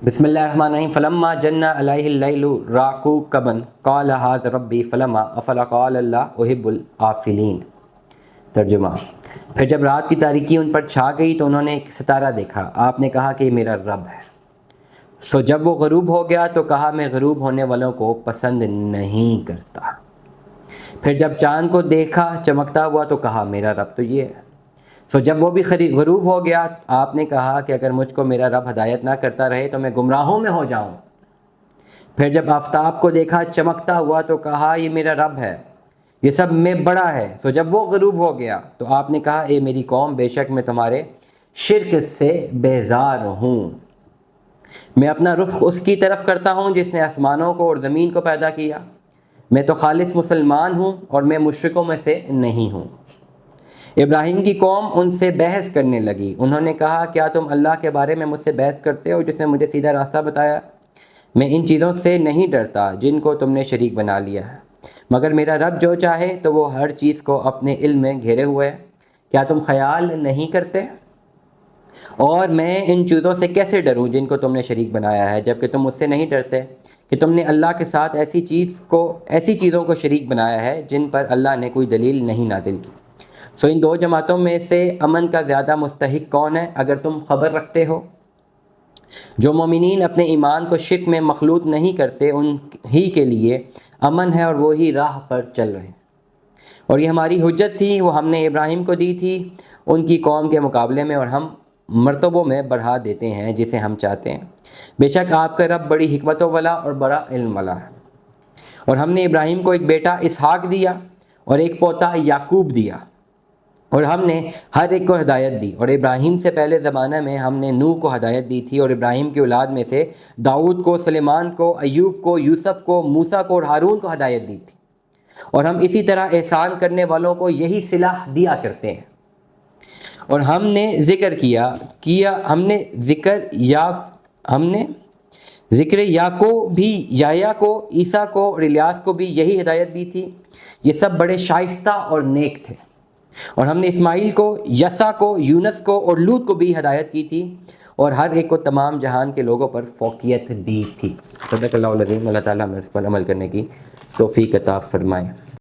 بسم اللہ الرحمن الرحیم فلما جن علیہ اللیل راء کوكبا قال ھذا ربی فلما افل قال اللہ احب الآفلین۔ ترجمہ: پھر جب رات کی تاریکی ان پر چھا گئی تو انہوں نے ایک ستارہ دیکھا، آپ نے کہا کہ یہ میرا رب ہے۔ سو جب وہ غروب ہو گیا تو کہا میں غروب ہونے والوں کو پسند نہیں کرتا۔ پھر جب چاند کو دیکھا چمکتا ہوا تو کہا میرا رب تو یہ ہے۔ سو جب وہ بھی غروب ہو گیا آپ نے کہا کہ اگر مجھ کو میرا رب ہدایت نہ کرتا رہے تو میں گمراہوں میں ہو جاؤں۔ پھر جب آفتاب کو دیکھا چمکتا ہوا تو کہا یہ میرا رب ہے، یہ سب میں بڑا ہے۔ تو جب وہ غروب ہو گیا تو آپ نے کہا اے میری قوم، بے شک میں تمہارے شرک سے بیزار ہوں۔ میں اپنا رخ اس کی طرف کرتا ہوں جس نے آسمانوں کو اور زمین کو پیدا کیا۔ میں تو خالص مسلمان ہوں اور میں مشرکوں میں سے نہیں ہوں۔ ابراہیم کی قوم ان سے بحث کرنے لگی، انہوں نے کہا کیا تم اللہ کے بارے میں مجھ سے بحث کرتے ہو جس نے مجھے سیدھا راستہ بتایا؟ میں ان چیزوں سے نہیں ڈرتا جن کو تم نے شریک بنا لیا ہے، مگر میرا رب جو چاہے تو وہ ہر چیز کو اپنے علم میں گھیرے ہوئے ہے۔ کیا تم خیال نہیں کرتے؟ اور میں ان چیزوں سے کیسے ڈروں جن کو تم نے شریک بنایا ہے، جبکہ تم مجھ سے نہیں ڈرتے کہ تم نے اللہ کے ساتھ ایسی چیزوں کو شریک بنایا ہے جن پر اللہ نے کوئی دلیل نہیں نازل کی۔ سو ان دو جماعتوں میں سے امن کا زیادہ مستحق کون ہے اگر تم خبر رکھتے ہو؟ جو مومنین اپنے ایمان کو شرک میں مخلوط نہیں کرتے ان ہی کے لیے امن ہے اور وہی راہ پر چل رہے ہیں۔ اور یہ ہماری حجت تھی، وہ ہم نے ابراہیم کو دی تھی ان کی قوم کے مقابلے میں، اور ہم مرتبوں میں بڑھا دیتے ہیں جسے ہم چاہتے ہیں۔ بے شک آپ کا رب بڑی حکمتوں والا اور بڑا علم والا ہے۔ اور ہم نے ابراہیم کو ایک بیٹا اسحاق دیا اور ایک پوتا یعقوب دیا، اور ہم نے ہر ایک کو ہدایت دی۔ اور ابراہیم سے پہلے زمانہ میں ہم نے نوح کو ہدایت دی تھی، اور ابراہیم کی اولاد میں سے داؤد کو، سلیمان کو، ایوب کو، یوسف کو، موسیٰ کو اور ہارون کو ہدایت دی تھی۔ اور ہم اسی طرح احسان کرنے والوں کو یہی صلہ دیا کرتے ہیں۔ اور ہم نے ذکر یحییٰ کو، عیسیٰ کو اور الیاس کو بھی یہی ہدایت دی تھی، یہ سب بڑے شائستہ اور نیک تھے۔ اور ہم نے اسماعیل کو، یسع کو، یونس کو اور لوط کو بھی ہدایت کی تھی، اور ہر ایک کو تمام جہان کے لوگوں پر فوقیت دی تھی۔ صدق اللہ العظیم۔ اللہ تعالیٰ ہمیں اس پر عمل کرنے کی توفیق عطا فرمائے۔